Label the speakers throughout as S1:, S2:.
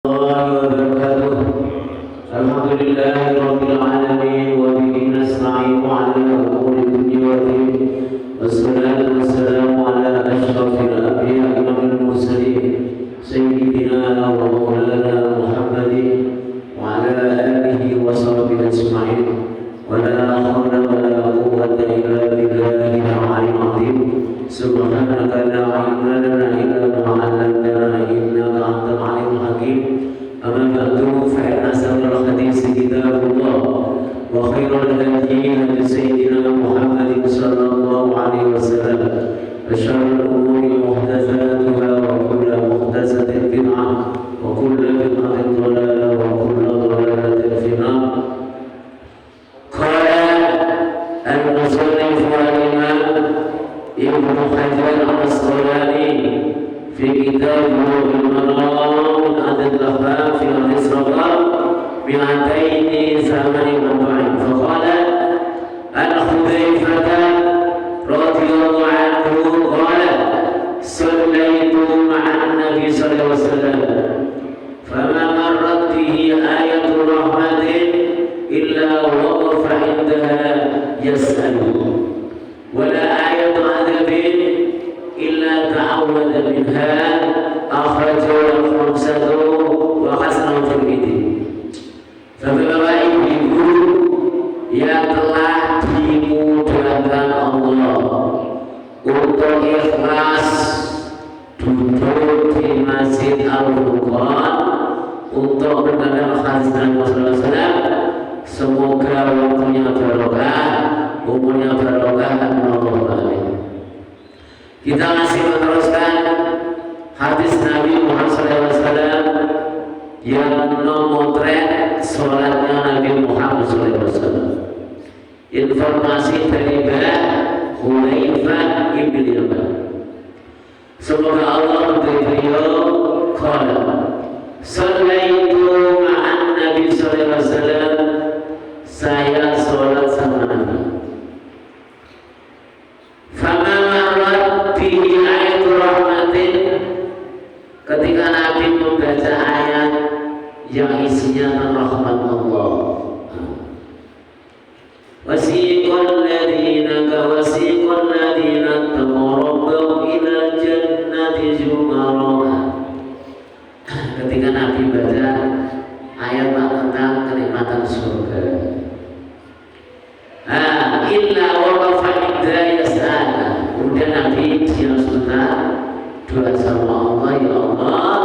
S1: وبركاته. الحمد لله رب العالمين وبه نستعين على امور الدنيا والدين والصلاه والسلام على اشرف الانبياء والمرسلين سيدنا ومولانا محمد وعلى اله وصحبه اجمعين ولا حول ولا قوه الا بالله العلي العظيم. سبحانك لا علم لنا الا ما علمتنا انك انت العليم الحكيم. أما بعد فإن أحسن الحديث كتاب الله وخير الهدي هدي سيدنا محمد صلى الله عليه وسلم وشر الأمور محدثاتها وكل محدثة بدعة وكل بدعة ضلالة وكل ضلالة في النار. قال المصنف الإمام ابن حجر العسقلاني في كتاب بلوغ المرام من أدلة في الإسراء بمئتين ثمن وأربعين. فقال عن حذيفة رضي الله عنه قال صليت مع النبي صلى الله عليه وسلم فما مرت به آية رحمة إلا وقف عندها يسأل ولا آية عذاب إلا تعود منها. أخرجه الخمسة وحسنه الترمذي. Bapak Ibu yang telah dimudahkan Allah untuk ikhlas duduk di Masjid Al-Furqan untuk mendengar hadis Nabi sallallahu alaihi wasallam, semoga waktunya barokah, umurnya barokah dan Allah. Kita masih meneruskan hadis Nabi Muhammad SAW yang memotret sholatnya Nabi Muhammad SAW. Informasi dari Hudzaifah ibn Yaman. Semoga Allah memberi beliau qala sallaitu ma'an Nabi SAW, saya sholat sama Nabi. Fama marrat bihi ayatul rahmatin, ketika Nabi membaca ayat yang isinya rahmat Allah. Wasiqal ladina kawasiqal ladina taqarrabu ila jannati zumara. Ketika Nabi baca ayat tentang kenikmatan surga, illa waqafa inda yas'ala. Kemudian Nabi diam sebentar, doa sama Allah, ya Allah,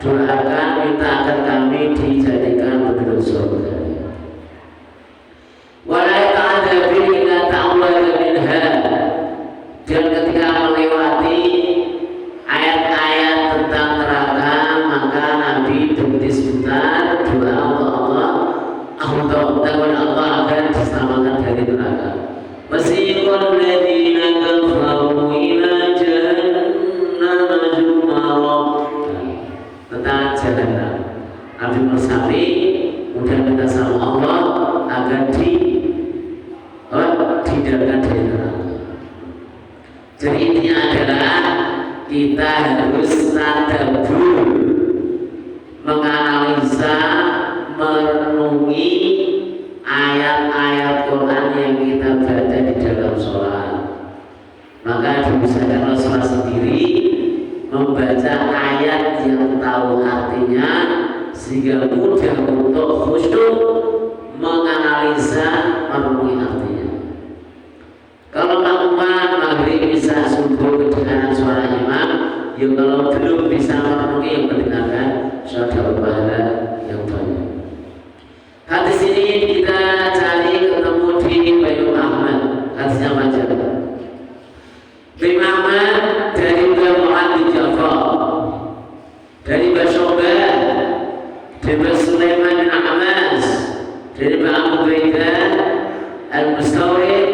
S1: doakan minta agar kami dijadikan penduduk surga. Wala ta'adzabi illa ta'awwada minha. Dan ketika melewati ayat-ayat tentang neraka, maka Nabi berhenti sebentar, doa Allah agar diselamatkan dari neraka. Wasiqal ladzina kafaru ila jahannam zumara. Tentang jahanam, Nabi bersabda, mudah minta sama Allah agar dihidupkan dari neraka. Jadi intinya adalah kita harus tadabbur, menganalisa, merenungi ayat-ayat Quran yang kita baca di dalam sholat. Maka diusahakan Rasulullah sendiri membaca ayat yang tahu artinya sehingga mudah untuk khusyuk menganalisa, merenungi artinya. Kalau makmuman maghrib bisa subuh kedengaran suara imam, ya kalau belum bisa merenungi yang mendengarkan suara pahala yang banyak. Hadis ini kita cari ketemu di Imam Ahmad. Hadisnya macam Imam Ahmad dari Muhammad bin Ja'far, dari Syu'bah, dari Sulaiman bin Ahmas, dari Abu Ubaidah Al-Mustawrid,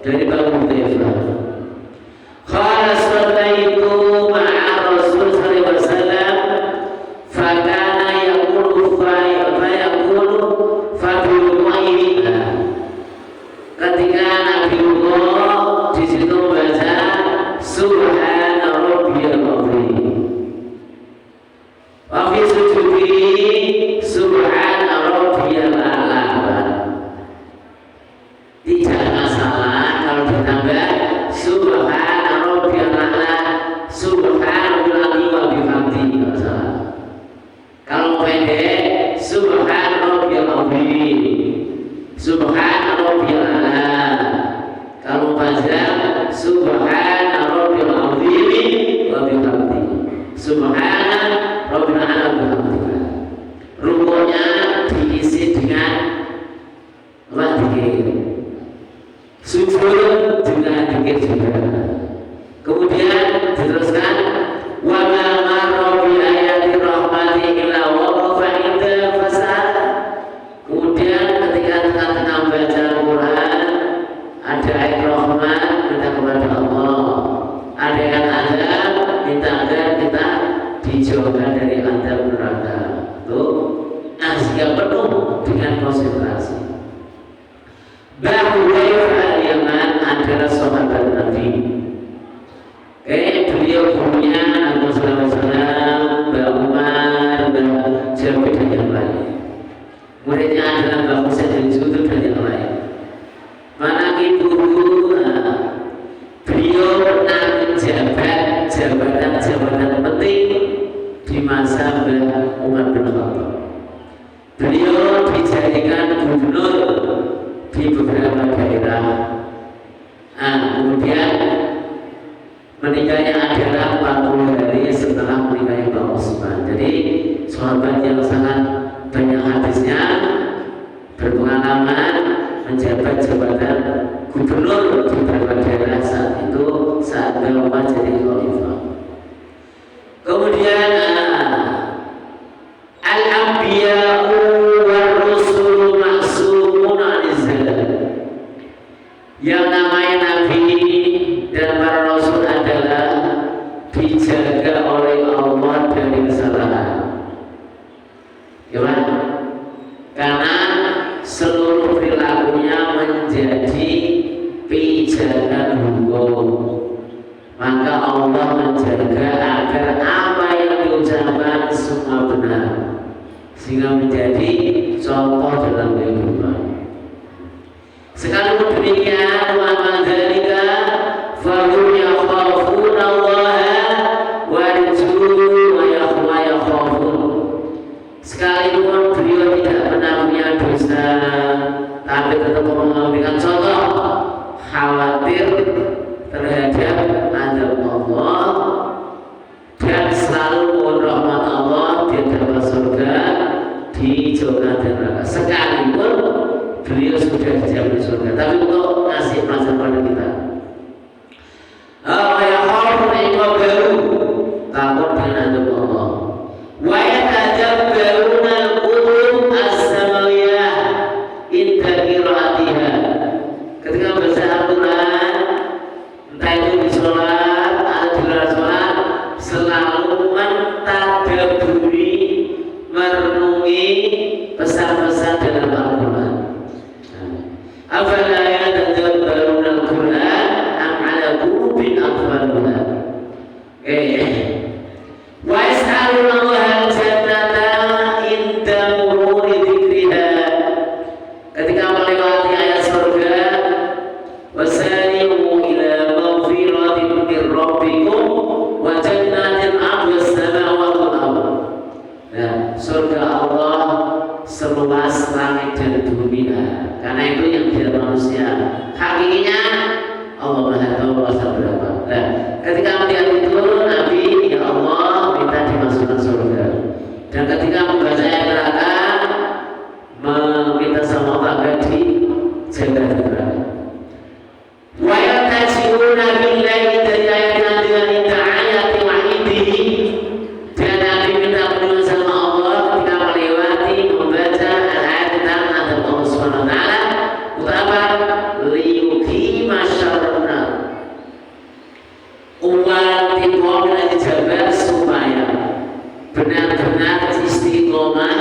S1: dari Abu Hudzaifah. Qala sallaitu ma'a Rasul sallallahu alaihi wasallam fa kana yaqulu ketika Nabi Allah di situ membaca Subhana Rabbiyal Azim. Wa fi sujudi Subhan rabbiyal azim, Subhan rabbiyal a'la. Kalau baca Subhan rabbiyal azim wa bihamdihi, Subhan rabbiyal a'la wa bihamdihi. Rukunya diisi dengan zikir, sujud dengan zikir juga. Kemudian diteruskan wa ma marra bi ayati rahmati illa waqafa inda fasad. Kemudian ketika tengah-tengah baca Al-Quran ada ayat rahmat, minta kepada Allah, ada ayat azab, minta agar kita dijauhkan dari azab neraka. Tuh, sehingga penuh dengan konsentrasi. Bahwa al-Yaman adalah sahabat Nabi. Beliau punya Nabi Sallallahu Alaihi Wasallam, Mbak Umar, Mbak Jabir dan yang lain. Muridnya adalah Mbak Husain bin Zubir dan yang lain. Mana itu beliau pernah menjabat jabatan penting di masa Mbak Umar bin Khattab. Beliau dijadikan gubernur di beberapa daerah. Kemudian menikahnya adalah 40 hari setelah menikahnya Mbak Utsman. Jadi sahabat yang sangat banyak hadisnya, berpengalaman menjabat jabatan gubernur di beberapa daerah saat itu, saat beliau jadi khalifah. Kemudian al-anbiya'u war-rusulu ma'sumun 'anil zalal. Yang namanya nabi dan para rasul adalah dijaga oleh Allah dari kesalahan. Gimana? Karena seluruh perilakunya menjadi pijakan hukum, maka Allah menjaga agar apa yang diucapkan semua benar, sehingga menjadi contoh dalam kehidupan. Sekalipun demikian, wa madzalika fahum yakhafuna Allah wa yarjun wa yakhafun. Sekalipun beliau tidak pernah punya dosa, tapi tetap memberikan contoh, khawatir terhadap azab Allah dan selalu mohon rahmat Allah, dia dapat surga, dijauhkan dari neraka. Sekalipun beliau sudah dijamin surga, tapi untuk ngasih pelajaran pada kita. Takut dengan azab Allah. Wa yatajabbaruna al-qulub as-samawiyah inda qiraatiha. Ketika baca Al-Quran, entah itu di sholat atau di luar sholat, selalu mentadaburi, merenungi pesan-pesan dalam Al-Quran. Afala yatadabbaruna al-Quran am ala qulubin aqfaluha. Wa yas'aluna Allah al-jannata inda mururi dzikriha. Ketika melewati ayat surga, wasari'u ila maghfiratin min rabbikum wa jannatin 'arduha as-samawati wal ardh. Nah, surga Allah seluas langit dan bumi. Karena itu yang tidak manusia. Hakikinya Allah Maha tahu luasnya berapa. Nah, ketika melihat itu Nabi, ya Allah, minta dimasukkan surga. Dan ketika membaca ayat neraka, meminta sama Allah agar dijaga dari neraka. Wa yatajibuna billahi dari ayat dengan inda ayati wahidihi. Dan Nabi minta perlindungan sama Allah ketika melewati membaca ayat tentang azab Allah Subhanahu wa taala. Untuk apa? Liyuqima syarrana. Umat iqamah al-jabar supaya benar-benar istiqomah,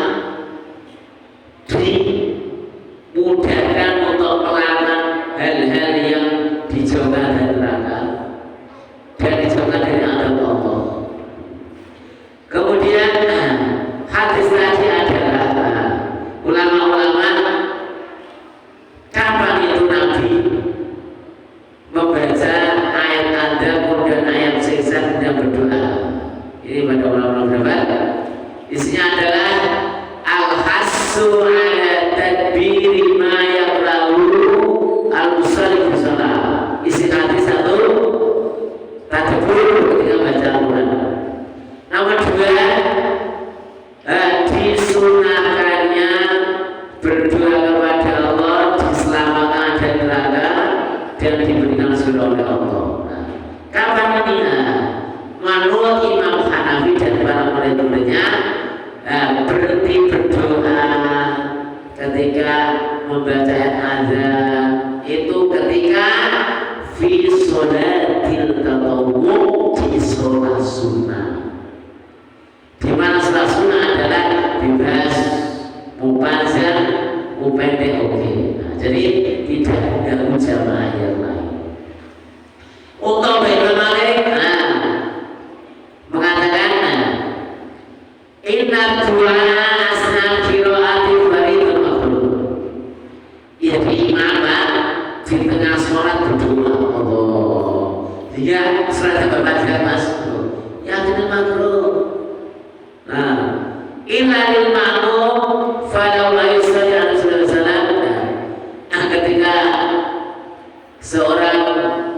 S1: dimudahkan untuk melakukan hal-hal yang dijauhkan dari neraka dan dijauhkan dari azab Allah. Kemudian hadis tadi adalah ulama-ulama kapan itu Nabi membaca ayat azab kemudian ayat siksa dan berdoa. Ini pada ulama-ulama berdebat. Isinya adalah al-has berhenti berdoa ketika membaca ayat azan itu ketika fi sholatil tatawwu di sholat sunnah, di mana sholat sunnah adalah bebas mubazir pendek oke. Jadi tidak ganggu jamaah yang lain. Untuk Imam Malik mengatakan inna du'a asnal qiraati faridun makruh. Jadi imam di tengah sholat berdoa Allah. Dia sholat berbaca mas. Yang ini makruh. Illa lil ma'mum falau la yusalli ala sallam. Ketika seorang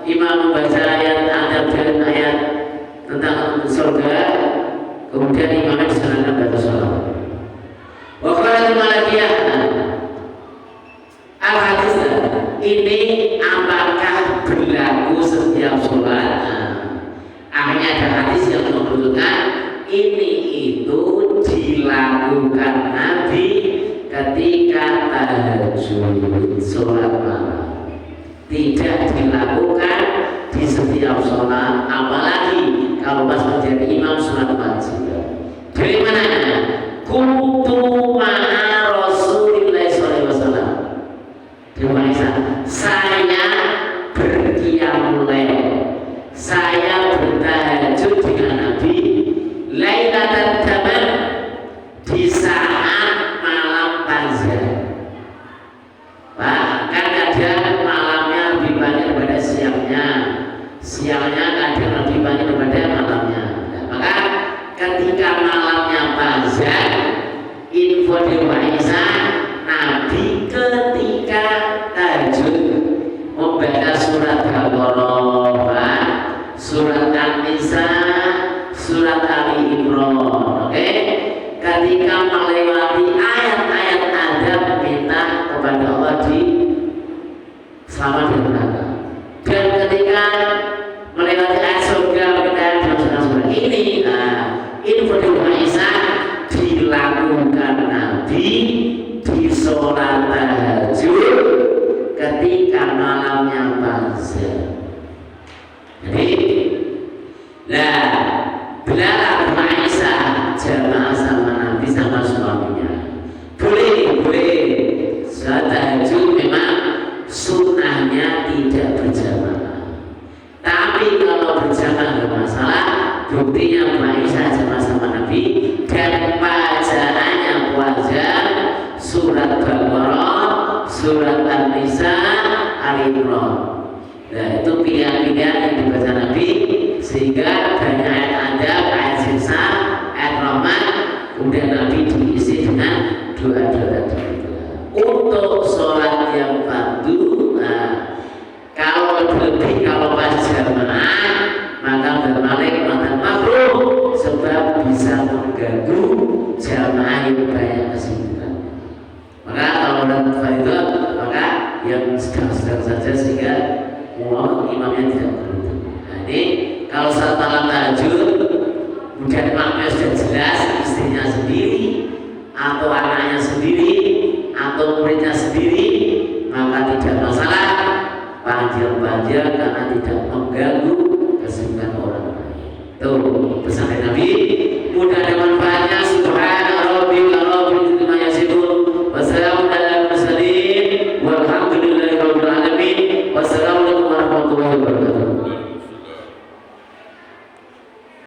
S1: imam membaca ayat adab dan ayat tentang surga, kemudian imamnya disarankan baca sholat. Wa qala Malikiyah al-hadis ini apakah berlaku setiap sholat? Akhirnya ada hadis yang menunjukkan ini itu dilakukan Nabi ketika tahajud sholat malam, tidak dilakukan di setiap sholat, apalagi kalau pas menjadi imam sholat wajib. Dari mana? Kuntu ma'a Rasulillah SAW. Saya berqiyamul lail, saya bertahajud dengan Nabi lailatan taman, di saat malam pazar. Bahkan kadang malamnya lebih banyak daripada siangnya, siangnya kadang lebih banyak daripada malamnya. Maka ketika malamnya pazar, info dewasa Nabi ketika tahajud membaca surat Al-Baqarah, surat An-Nisa, surat Ali Imran. Oke? Ketika melewati ayat-ayat adab minta kepada Allah di selamat di neraka, dan ketika melewati ayat surga minta dalam surga ini, info Aisyah dilakukan Nabi di sholat tahajud ketika malamnya pazar. Jadi, belalah Aisyah jamaah sama Nabi sama suaminya. Boleh. Sholat tahajud memang sunnahnya tidak berjamaah. Tapi kalau berjamaah nggak masalah. Buktinya Aisyah jamaah sama Nabi dan bacaannya wajar surat Al-Baqarah, surat An-Nisa, Ali Imran. Nah itu pilihan-pilihan yang dibaca Nabi sehingga banyak ayat adab, ayat sisa, ayat rahmat, kemudian Nabi diisi dengan doa-doa. Untuk sholat yang fardu, kalau lebih kalau pas jamaah maka berbalik maka makruh sebab bisa mengganggu jamaah yang banyak kesibukan. Maka kalau dalam fardhu maka yang sedang-sedang saja sehingga imamnya tidak berhenti. Nah ini kalau saat malam tahajud kemudian imamnya sudah jelas istrinya sendiri atau anaknya sendiri atau muridnya sendiri, maka tidak masalah panjang-panjang karena tidak mengganggu kesibukan orang lain. Tuh pesan